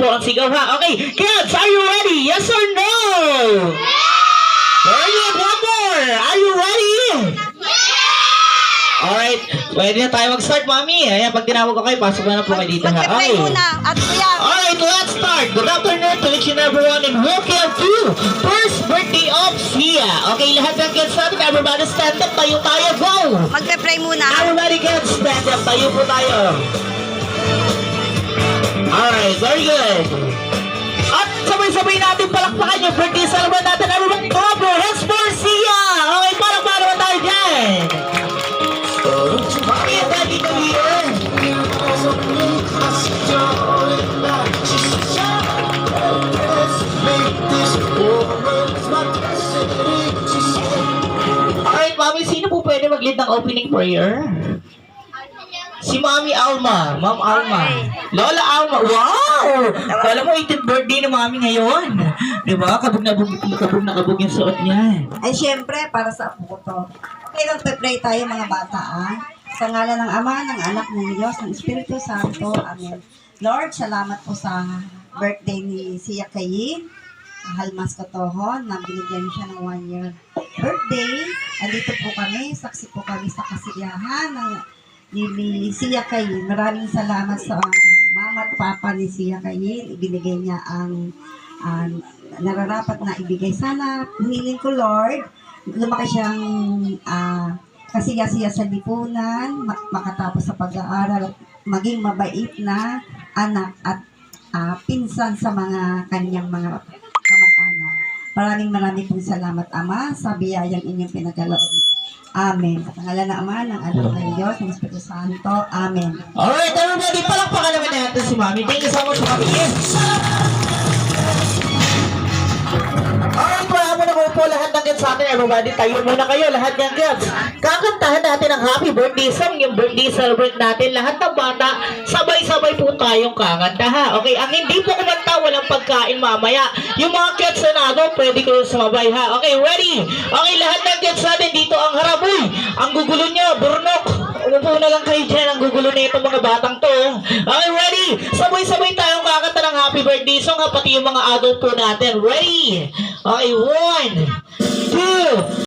po ang sigaw ha. Okay, kids, are you ready? Yes or no? Very good, one more. Are you ready? Alright, pwede na tayo mag-start, Mami. Ayan, pag tinawag ko kayo, pasok na po kayo dito ha. Mag-pray muna at kuya. Alright, let's start. Good afternoon to each and everyone and welcome to first birthday of Sia. Okay, lahat ng kids natin, everybody stand up. Tayo tayo, go! Mag-pray muna. Everybody kids, stand up. Tayo po tayo. Alright, very good. At sabay-sabay natin palakpakan yung birthday celebrate natin. Everybody, clap your hands for Sia. Okay, palakpakan naman tayo dyan. Mami, ang daddy ko here. Alright, Mami, sino po pwede mag-lead ng opening prayer? Si Mami Alma. Ma'am Alma. Lola Alma. Wow! Alam mo, 18th birthday ni Mami ngayon. Diba? Kabog na kabog yung suot niya. Ay, syempre, para sa apo ko to. Okay, magpe-pray tayo mga bata, ah. Sa ngalan ng Ama, ng Anak, ng Diyos, ng Espiritu Santo. Amen. Lord, salamat po sa birthday ni Sia Kayin. Halmas Katohon, na binigyan siya ng 1 year birthday. Andito po kami, saksi po kami sa kasiyahan ng ni Sia Kayin. Maraming salamat sa mama at papa ni Sia Kayin. Ibinigay niya ang nararapat na ibigay. Sana, humiling ko, Lord, lumaki siyang kasiya-siya sa lipunan, makatapos sa pag-aaral, maging mabait na anak at pinsan sa mga kanyang mga kamag-anak. Maraming pong salamat, Ama, sa biyayang inyong pinagkaloob. Amen. Sa pangalan ng Ama, ng Anak, ng Diyos, ng Espiritu Santo. Amen. Alright, everybody, palakpakan naman natin si Mami. Thank you so much, Mami. Alright, maraming na po lahat ng kids sa atin. Everybody, tayo muna kayo, lahat ng kids. Kakantahan natin ang happy birthday song, yung birthday celebrate natin. Lahat ng bata, sabay-sabay po tayong kakanta ha. Okay, ang hindi po kumanta, walang pagkain mamaya. Yung mga kids na nado, pwede ko sumabay ha. Okay, ready? Okay, lahat ng kids natin dito ang harap. Uy, ang gugulo nyo, burnok. Umupo na lang kayo dyan, ang gugulo na itong mga batang to. Okay, ready? Sabay-sabay tayong kakanta ng happy birthday song ha, pati yung mga adult po natin. Ready? Okay, 1, 2,